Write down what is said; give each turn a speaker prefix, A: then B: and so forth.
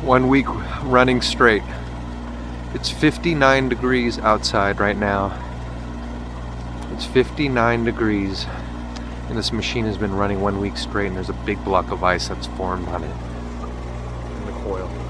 A: 1 week running straight. It's 59 degrees outside right now. It's 59 degrees. And this machine has been running 1 week straight, and there's a big block of ice that's formed on it in the coil.